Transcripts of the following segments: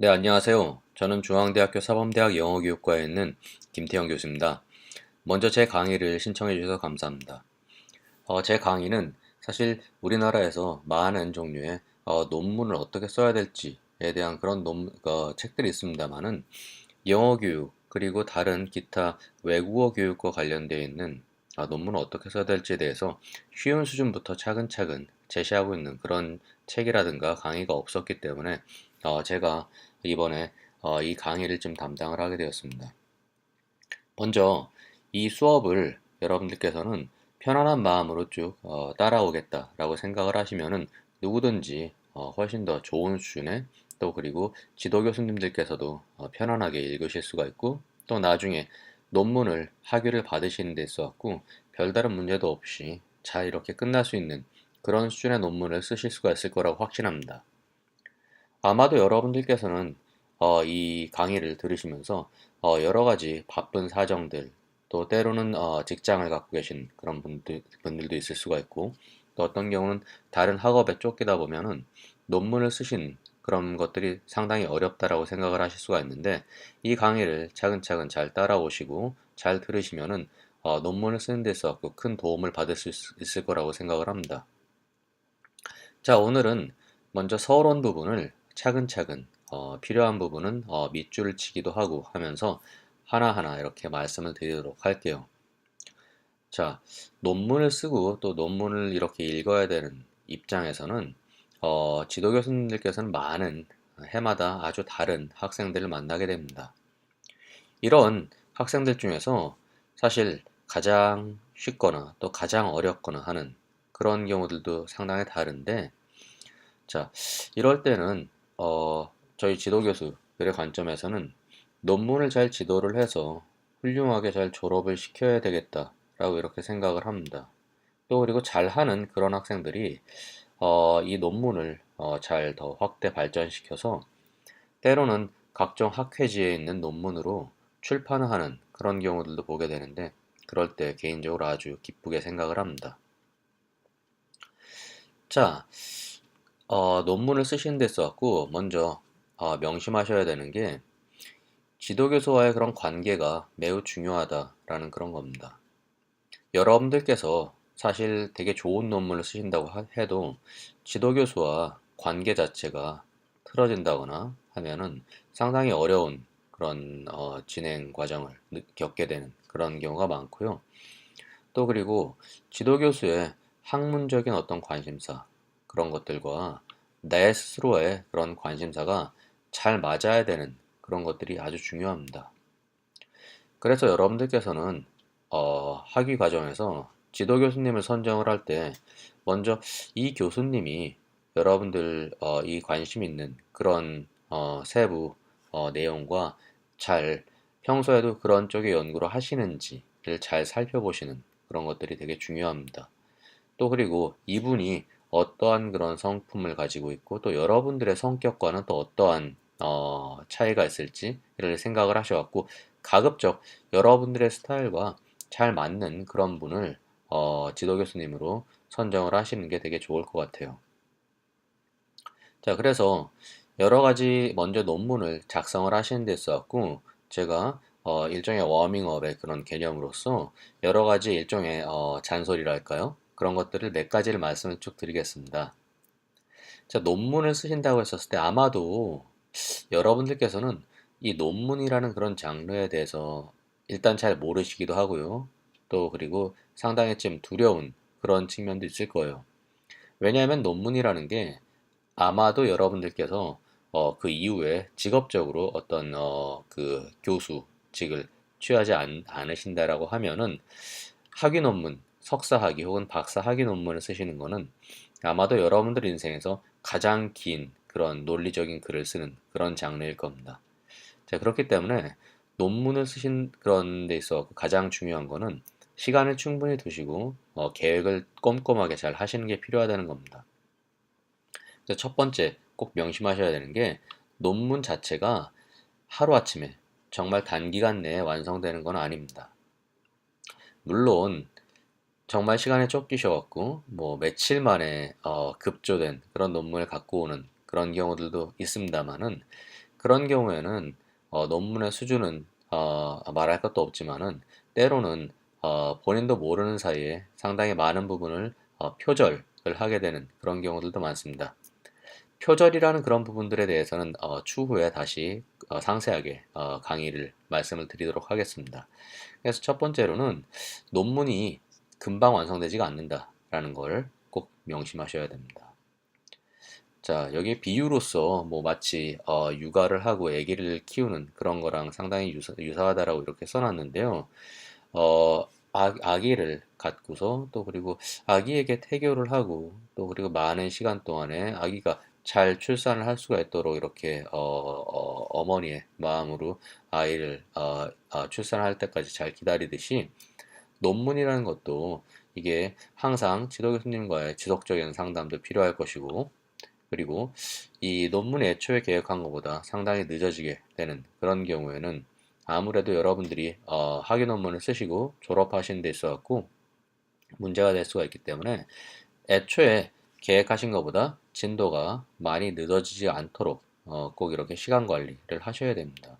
네, 안녕하세요. 저는 중앙대학교 사범대학 영어교육과에 있는 김태형 교수입니다. 먼저 제 강의를 신청해 주셔서 감사합니다. 제 강의는 사실 우리나라에서 많은 종류의 논문을 어떻게 써야 될지에 대한 그런 책들이 있습니다만은 영어 교육 그리고 다른 기타 외국어 교육과 관련되어 있는 논문을 어떻게 써야 될지에 대해서 쉬운 수준부터 차근차근 제시하고 있는 그런 책이라든가 강의가 없었기 때문에 제가 이번에 이 강의를 좀 담당을 하게 되었습니다. 먼저 이 수업을 여러분들께서는 편안한 마음으로 쭉 따라오겠다라고 생각을 하시면은 누구든지 훨씬 더 좋은 수준의 또 그리고 지도 교수님들께서도 편안하게 읽으실 수가 있고 또 나중에 논문을 학위를 받으시는 데 있어갖고 별다른 문제도 없이 잘 이렇게 끝날 수 있는 그런 수준의 논문을 쓰실 수가 있을 거라고 확신합니다. 아마도 여러분들께서는 이 강의를 들으시면서 여러 가지 바쁜 사정들, 또 때로는 직장을 갖고 계신 그런 분들도 있을 수가 있고, 또 어떤 경우는 다른 학업에 쫓기다 보면은 논문을 쓰신 그런 것들이 상당히 어렵다라고 생각을 하실 수가 있는데, 이 강의를 차근차근 잘 따라오시고 잘 들으시면은 논문을 쓰는 데 있어서 큰 도움을 받을 수 있을 거라고 생각을 합니다. 자, 오늘은 먼저 서론 부분을 차근차근 필요한 부분은 밑줄을 치기도 하고 하면서 하나하나 이렇게 말씀을 드리도록 할게요. 자, 논문을 쓰고 또 논문을 이렇게 읽어야 되는 입장에서는 지도 교수님들께서는 많은 해마다 아주 다른 학생들을 만나게 됩니다. 이런 학생들 중에서 사실 가장 쉽거나 또 가장 어렵거나 하는 그런 경우들도 상당히 다른데 자, 이럴 때는 저희 지도 교수들의 관점에서는 논문을 잘 지도를 해서 훌륭하게 잘 졸업을 시켜야 되겠다라고 이렇게 생각을 합니다. 또 그리고 잘하는 그런 학생들이 이 논문을 잘 더 확대 발전시켜서 때로는 각종 학회지에 있는 논문으로 출판을 하는 그런 경우들도 보게 되는데 그럴 때 개인적으로 아주 기쁘게 생각을 합니다. 자, 논문을 쓰시는 데 있어갖고 먼저 명심하셔야 되는 게 지도교수와의 그런 관계가 매우 중요하다라는 그런 겁니다. 여러분들께서 사실 되게 좋은 논문을 쓰신다고 해도 지도교수와 관계 자체가 틀어진다거나 하면은 상당히 어려운 그런 진행 과정을 겪게 되는 그런 경우가 많고요. 또 그리고 지도교수의 학문적인 어떤 관심사 그런 것들과 내 스스로의 그런 관심사가 잘 맞아야 되는 그런 것들이 아주 중요합니다. 그래서 여러분들께서는 학위 과정에서 지도 교수님을 선정을 할 때 먼저 이 교수님이 여러분들 이 관심 있는 그런 세부 내용과 잘 평소에도 그런 쪽의 연구를 하시는지를 잘 살펴보시는 그런 것들이 되게 중요합니다. 또 그리고 이분이 어떠한 그런 성품을 가지고 있고 또 여러분들의 성격과는 또 어떠한 차이가 있을지를 생각을 하셔갖고 가급적 여러분들의 스타일과 잘 맞는 그런 분을 지도 교수님으로 선정을 하시는 게 되게 좋을 것 같아요. 자, 그래서 여러 가지 먼저 논문을 작성을 하시는 데 있어갖고 제가 일종의 워밍업의 그런 개념으로서 여러 가지 일종의 잔소리랄까요? 그런 것들을 몇 가지를 말씀을 쭉 드리겠습니다. 자, 논문을 쓰신다고 했었을 때 아마도 여러분들께서는 이 논문이라는 그런 장르에 대해서 일단 잘 모르시기도 하고요. 또 그리고 상당히 좀 두려운 그런 측면도 있을 거예요. 왜냐하면 논문이라는 게 아마도 여러분들께서 그 이후에 직업적으로 어떤 그 교수직을 취하지 않으신다라고 하면은 학위 논문, 석사 학위 혹은 박사 학위 논문을 쓰시는 거는 아마도 여러분들 인생에서 가장 긴 그런 논리적인 글을 쓰는 그런 장르일 겁니다. 자, 그렇기 때문에 논문을 쓰신 그런 데 있어 가장 중요한 거는 시간을 충분히 두시고 계획을 꼼꼼하게 잘 하시는 게 필요하다는 겁니다. 첫 번째 꼭 명심하셔야 되는 게 논문 자체가 하루아침에 정말 단기간 내에 완성되는 건 아닙니다. 물론 정말 시간에 쫓기셔갖고 뭐 며칠 만에 급조된 그런 논문을 갖고 오는 그런 경우들도 있습니다만은 그런 경우에는 논문의 수준은 말할 것도 없지만은 때로는 본인도 모르는 사이에 상당히 많은 부분을 표절을 하게 되는 그런 경우들도 많습니다. 표절이라는 그런 부분들에 대해서는 추후에 다시 상세하게 강의를 말씀을 드리도록 하겠습니다. 그래서 첫 번째로는 논문이 금방 완성되지가 않는다라는 걸 꼭 명심하셔야 됩니다. 자, 여기 비유로서 뭐 마치 육아를 하고 아기를 키우는 그런 거랑 상당히 유사하다라고 이렇게 써놨는데요. 아기를 갖고서 또 그리고 아기에게 태교를 하고 또 그리고 많은 시간 동안에 아기가 잘 출산을 할 수가 있도록 이렇게 어머니의 마음으로 아이를 출산할 때까지 잘 기다리듯이 논문이라는 것도 이게 항상 지도 교수님과의 지속적인 상담도 필요할 것이고 그리고 이 논문이 애초에 계획한 것보다 상당히 늦어지게 되는 그런 경우에는 아무래도 여러분들이 학위 논문을 쓰시고 졸업하신 데 있어 갖고 문제가 될 수가 있기 때문에 애초에 계획하신 것보다 진도가 많이 늦어지지 않도록 꼭 이렇게 시간 관리를 하셔야 됩니다.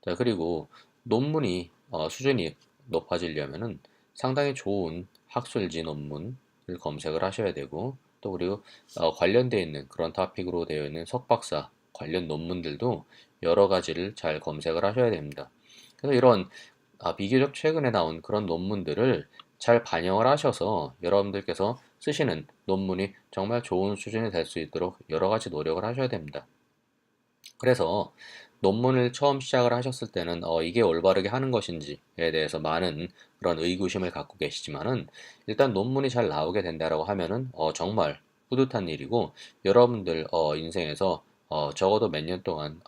자, 그리고 논문이 수준이 높아지려면은 상당히 좋은 학술지 논문을 검색을 하셔야 되고 또 그리고 관련되어 있는 그런 토픽으로 되어 있는 석박사 관련 논문들도 여러 가지를 잘 검색을 하셔야 됩니다. 그래서 이런 비교적 최근에 나온 그런 논문들을 잘 반영을 하셔서 여러분들께서 쓰시는 논문이 정말 좋은 수준이 될 수 있도록 여러 가지 노력을 하셔야 됩니다. 그래서 논문을 처음 시작을 하셨을 때는 이게 올바르게 하는 것인지에 대해서 많은 그런 의구심을 갖고 계시지만은 일단 논문이 잘 나오게 된다라고 하면은 정말 뿌듯한 일이고 여러분들 인생에서 적어도 몇 년 동안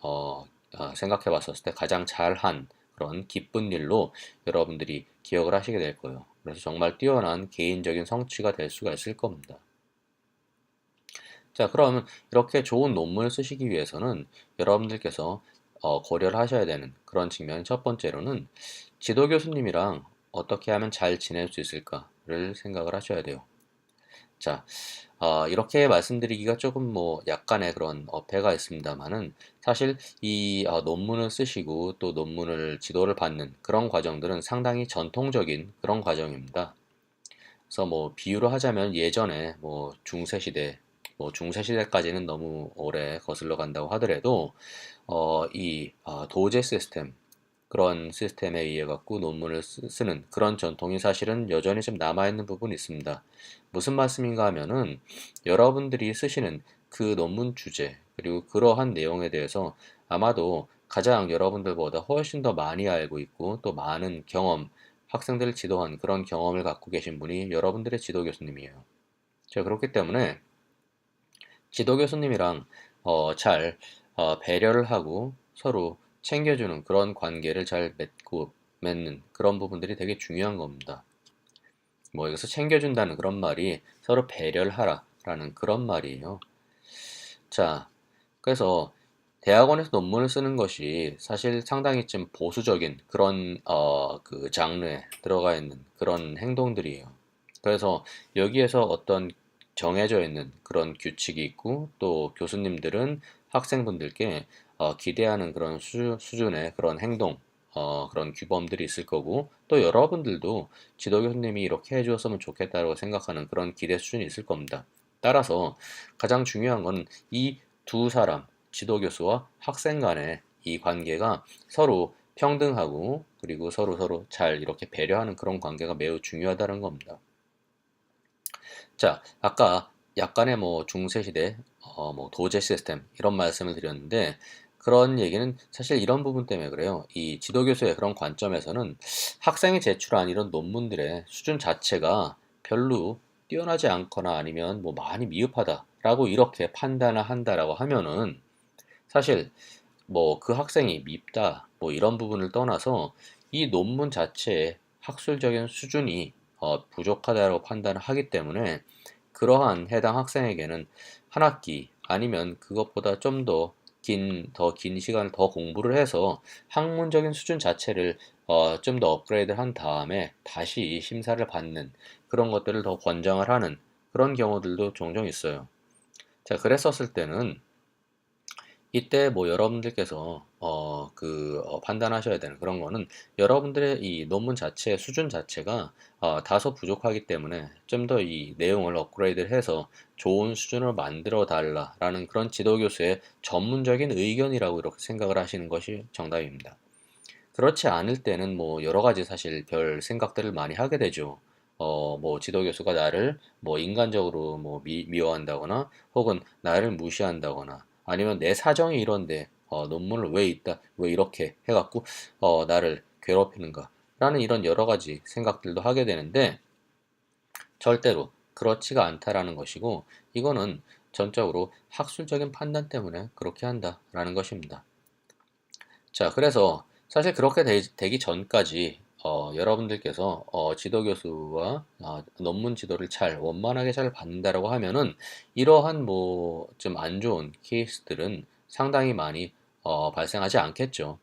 생각해 봤었을 때 가장 잘한 그런 기쁜 일로 여러분들이 기억을 하시게 될 거예요. 그래서 정말 뛰어난 개인적인 성취가 될 수가 있을 겁니다. 자, 그러면 이렇게 좋은 논문을 쓰시기 위해서는 여러분들께서 고려를 하셔야 되는 그런 측면이 첫 번째로는 지도 교수님이랑 어떻게 하면 잘 지낼 수 있을까를 생각을 하셔야 돼요. 자, 이렇게 말씀드리기가 조금 뭐 약간의 그런 어폐가 있습니다만은 사실 이 논문을 쓰시고 또 논문을 지도를 받는 그런 과정들은 상당히 전통적인 그런 과정입니다. 그래서 뭐 비유로 하자면 예전에 뭐 중세시대, 뭐 중세시대까지는 너무 오래 거슬러 간다고 하더라도 도제 시스템 그런 시스템에 의해 갖고 논문을 쓰는 그런 전통이 사실은 여전히 좀 남아있는 부분이 있습니다. 무슨 말씀인가 하면은 여러분들이 쓰시는 그 논문 주제 그리고 그러한 내용에 대해서 아마도 가장 여러분들보다 훨씬 더 많이 알고 있고 또 많은 경험, 학생들을 지도한 그런 경험을 갖고 계신 분이 여러분들의 지도 교수님이에요. 자, 그렇기 때문에 지도 교수님이랑 잘 배려를 하고 서로 챙겨주는 그런 관계를 잘 맺는 그런 부분들이 되게 중요한 겁니다. 뭐 여기서 챙겨준다는 그런 말이 서로 배려를 하라라는 그런 말이에요. 자, 그래서 대학원에서 논문을 쓰는 것이 사실 상당히 좀 보수적인 그런 그 장르에 들어가 있는 그런 행동들이에요. 그래서 여기에서 어떤 정해져 있는 그런 규칙이 있고 또 교수님들은 학생분들께 기대하는 그런 수준의 그런 행동 그런 규범들이 있을 거고 또 여러분들도 지도 교수님이 이렇게 해주었으면 좋겠다고 생각하는 그런 기대 수준이 있을 겁니다. 따라서 가장 중요한 건 이 두 사람, 지도교수와 학생 간의 이 관계가 서로 평등하고 그리고 서로 잘 이렇게 배려하는 그런 관계가 매우 중요하다는 겁니다. 자, 아까 약간의 뭐 중세시대, 뭐 도제 시스템 이런 말씀을 드렸는데 그런 얘기는 사실 이런 부분 때문에 그래요. 이 지도교수의 그런 관점에서는 학생이 제출한 이런 논문들의 수준 자체가 별로 뛰어나지 않거나 아니면 뭐 많이 미흡하다라고 이렇게 판단을 한다라고 하면은 사실 뭐 그 학생이 밉다 뭐 이런 부분을 떠나서 이 논문 자체의 학술적인 수준이 부족하다고 판단을 하기 때문에 그러한 해당 학생에게는 한 학기 아니면 그것보다 좀 더 긴 시간을 더 공부를 해서 학문적인 수준 자체를 좀 더 업그레이드 한 다음에 다시 심사를 받는 그런 것들을 더 권장을 하는 그런 경우들도 종종 있어요. 자, 그랬었을 때는 이때 뭐 여러분들께서 판단하셔야 되는 그런 거는 여러분들의 이 논문 자체 수준 자체가 다소 부족하기 때문에 좀 더 이 내용을 업그레이드를 해서 좋은 수준을 만들어 달라라는 그런 지도 교수의 전문적인 의견이라고 이렇게 생각을 하시는 것이 정답입니다. 그렇지 않을 때는 뭐 여러 가지 사실 별 생각들을 많이 하게 되죠. 뭐 지도 교수가 나를 뭐 인간적으로 뭐 미워한다거나 혹은 나를 무시한다거나 아니면 내 사정이 이런데 논문을 왜 이렇게 해갖고 나를 괴롭히는가 라는 이런 여러 가지 생각들도 하게 되는데 절대로 그렇지가 않다라는 것이고 이거는 전적으로 학술적인 판단 때문에 그렇게 한다라는 것입니다. 자, 그래서 사실 그렇게 기 전까지 여러분들께서 지도 교수와 논문 지도를 원만하게 잘 받는다라고 하면은 이러한 뭐 좀 안 좋은 케이스들은 상당히 많이 발생하지 않겠죠.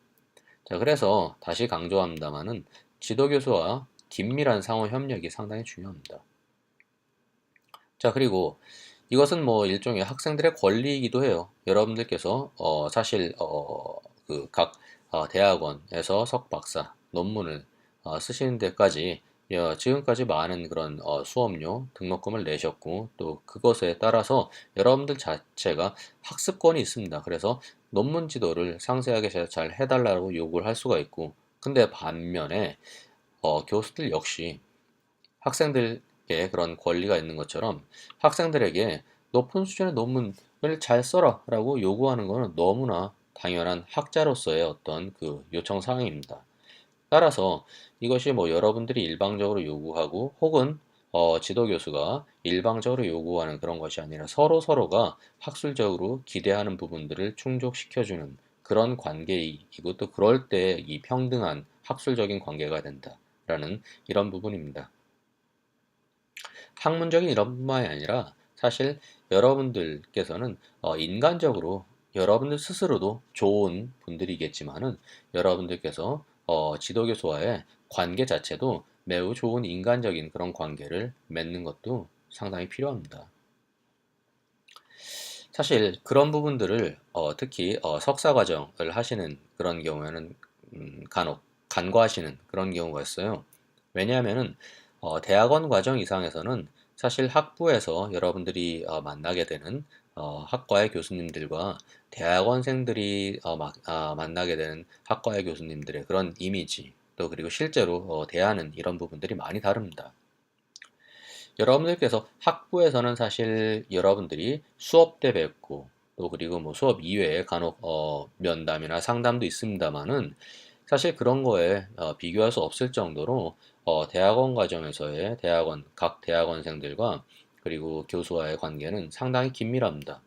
자, 그래서 다시 강조합니다만은 지도 교수와 긴밀한 상호 협력이 상당히 중요합니다. 자, 그리고 이것은 뭐 일종의 학생들의 권리이기도 해요. 여러분들께서 사실 각 대학원에서 석박사 논문을 쓰시는 데까지 지금까지 많은 그런 수업료 등록금을 내셨고 또 그것에 따라서 여러분들 자체가 학습권이 있습니다. 그래서 논문 지도를 상세하게 잘 해달라고 요구를 할 수가 있고 근데 반면에 교수들 역시 학생들에게 그런 권리가 있는 것처럼 학생들에게 높은 수준의 논문을 잘 써라 라고 요구하는 것은 너무나 당연한 학자로서의 어떤 그 요청 사항입니다. 따라서 이것이 뭐 여러분들이 일방적으로 요구하고 혹은 지도 교수가 일방적으로 요구하는 그런 것이 아니라 서로가 학술적으로 기대하는 부분들을 충족시켜주는 그런 관계이고 또 그럴 때 이 평등한 학술적인 관계가 된다라는 이런 부분입니다. 학문적인 이론뿐만이 아니라 사실 여러분들께서는 인간적으로 여러분들 스스로도 좋은 분들이겠지만은 여러분들께서 지도교수와의 관계 자체도 매우 좋은 인간적인 그런 관계를 맺는 것도 상당히 필요합니다. 사실 그런 부분들을 특히 석사 과정을 하시는 그런 경우에는 간혹 간과하시는 그런 경우가 있어요. 왜냐하면은 대학원 과정 이상에서는 사실 학부에서 여러분들이 만나게 되는 학과의 교수님들과 대학원생들이 만나게 되는 학과의 교수님들의 그런 이미지 또 그리고 실제로 대하는 이런 부분들이 많이 다릅니다. 여러분들께서 학부에서는 사실 여러분들이 수업 때 뵙고 또 그리고 뭐 수업 이외에 간혹 면담이나 상담도 있습니다만은 사실 그런 거에 비교할 수 없을 정도로 대학원 과정에서의 각 대학원생들과 그리고 교수와의 관계는 상당히 긴밀합니다.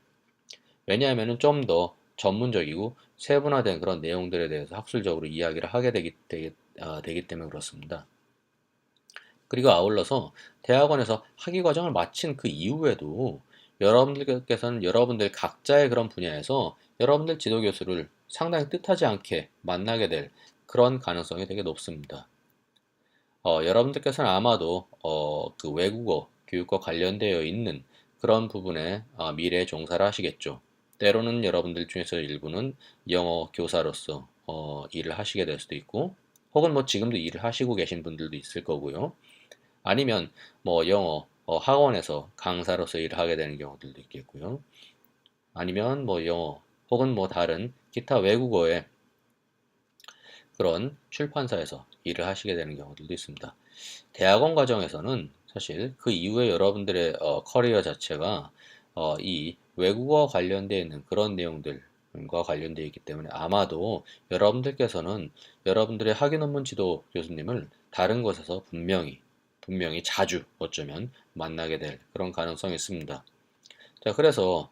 왜냐하면은 좀 더 전문적이고 세분화된 그런 내용들에 대해서 학술적으로 이야기를 하게 되기 때문에 그렇습니다. 그리고 아울러서 대학원에서 학위 과정을 마친 그 이후에도 여러분들께서는 여러분들 각자의 그런 분야에서 여러분들 지도 교수를 상당히 뜻하지 않게 만나게 될 그런 가능성이 되게 높습니다. 여러분들께서는 아마도 그 외국어 교육과 관련되어 있는 그런 부분에 미래에 종사를 하시겠죠. 때로는 여러분들 중에서 일부는 영어 교사로서 일을 하시게 될 수도 있고, 혹은 뭐 지금도 일을 하시고 계신 분들도 있을 거고요. 아니면 뭐 영어 학원에서 강사로서 일을 하게 되는 경우들도 있겠고요. 아니면 뭐 영어 혹은 뭐 다른 기타 외국어의 그런 출판사에서 일을 하시게 되는 경우들도 있습니다. 대학원 과정에서는 사실 그 이후에 여러분들의 커리어 자체가 이 외국어 관련되어 있는 그런 내용들과 관련되어 있기 때문에 아마도 여러분들께서는 여러분들의 학위 논문 지도 교수님을 다른 곳에서 분명히 자주 어쩌면 만나게 될 그런 가능성이 있습니다. 자, 그래서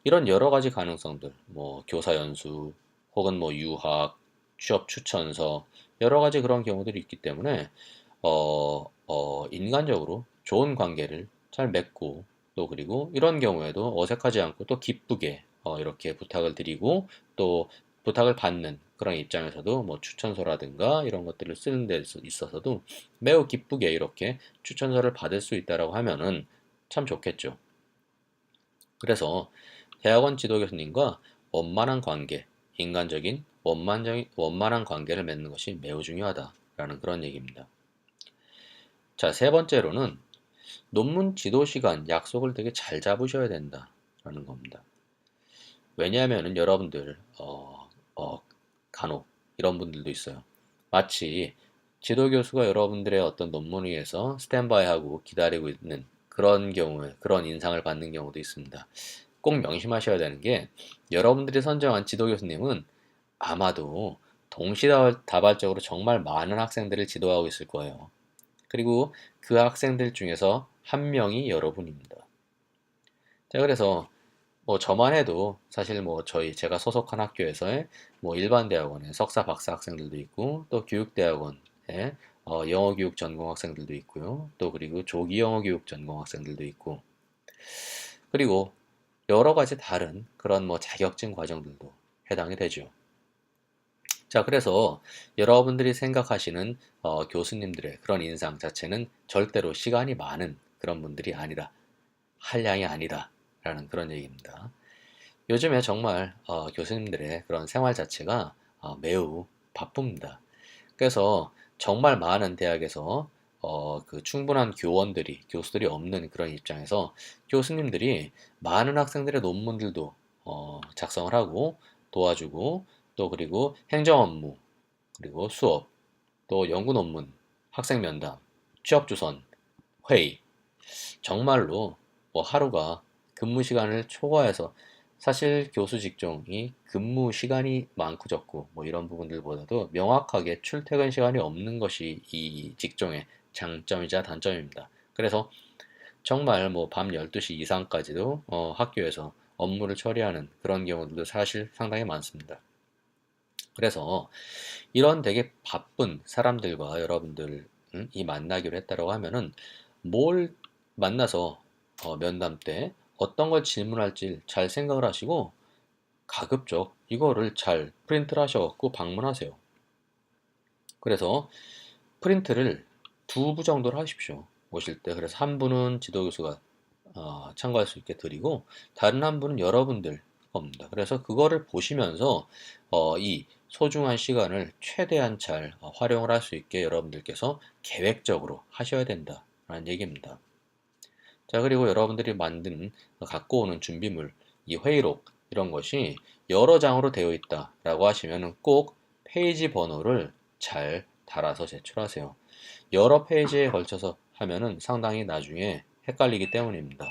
이런 여러 가지 가능성들, 뭐 교사 연수 혹은 뭐 유학, 취업 추천서 여러 가지 그런 경우들이 있기 때문에 인간적으로 좋은 관계를 잘 맺고 또 그리고 이런 경우에도 어색하지 않고 또 기쁘게 이렇게 부탁을 드리고 또 부탁을 받는 그런 입장에서도 뭐 추천서라든가 이런 것들을 쓰는 데 있어서도 매우 기쁘게 이렇게 추천서를 받을 수 있다라고 하면은 참 좋겠죠. 그래서 대학원 지도 교수님과 원만한 관계, 인간적인 원만한 관계를 맺는 것이 매우 중요하다라는 그런 얘기입니다. 자, 세 번째로는 논문 지도 시간 약속을 되게 잘 잡으셔야 된다라는 겁니다. 왜냐하면은 여러분들 간혹 이런 분들도 있어요. 마치 지도 교수가 여러분들의 어떤 논문을 위해서 스탠바이하고 기다리고 있는 그런 경우에 그런 인상을 받는 경우도 있습니다. 꼭 명심하셔야 되는 게 여러분들이 선정한 지도 교수님은 아마도 동시다발적으로 정말 많은 학생들을 지도하고 있을 거예요. 그리고 그 학생들 중에서 한 명이 여러분입니다. 자, 그래서 뭐 저만 해도 사실 뭐 제가 소속한 학교에서의 뭐 일반 대학원에 석사 박사 학생들도 있고 또 교육대학원에 영어 교육 전공 학생들도 있고요. 또 그리고 조기 영어 교육 전공 학생들도 있고 그리고 여러 가지 다른 그런 뭐 자격증 과정들도 해당이 되죠. 자, 그래서 여러분들이 생각하시는 교수님들의 그런 인상 자체는 절대로 시간이 많은 그런 분들이 아니다. 한량이 아니다. 라는 그런 얘기입니다. 요즘에 정말 교수님들의 그런 생활 자체가 매우 바쁩니다. 그래서 정말 많은 대학에서 그 충분한 교수들이 없는 그런 입장에서 교수님들이 많은 학생들의 논문들도 작성을 하고 도와주고 또 그리고 행정 업무, 그리고 수업, 또 연구 논문, 학생 면담, 취업 주선, 회의, 정말로 뭐 하루가 근무 시간을 초과해서 사실 교수 직종이 근무 시간이 많고 적고 뭐 이런 부분들보다도 명확하게 출퇴근 시간이 없는 것이 이 직종의 장점이자 단점입니다. 그래서 정말 뭐 밤 12시 이상까지도 학교에서 업무를 처리하는 그런 경우들도 사실 상당히 많습니다. 그래서 이런 되게 바쁜 사람들과 여러분들이 만나기로 했다고 하면은 뭘 만나서 면담 때 어떤 걸 질문할지 잘 생각을 하시고 가급적 이거를 잘 프린트를 하셔갖고 방문하세요. 그래서 프린트를 두 부 정도를 하십시오. 오실 때. 그래서 한 분은 지도교수가 참고할 수 있게 드리고 다른 한 분은 여러분들 겁니다. 그래서 그거를 보시면서 이 소중한 시간을 최대한 잘 활용을 할 수 있게 여러분들께서 계획적으로 하셔야 된다라는 얘기입니다. 자, 그리고 여러분들이 갖고 오는 준비물, 이 회의록, 이런 것이 여러 장으로 되어 있다라고 하시면 꼭 페이지 번호를 잘 달아서 제출하세요. 여러 페이지에 걸쳐서 하면은 상당히 나중에 헷갈리기 때문입니다.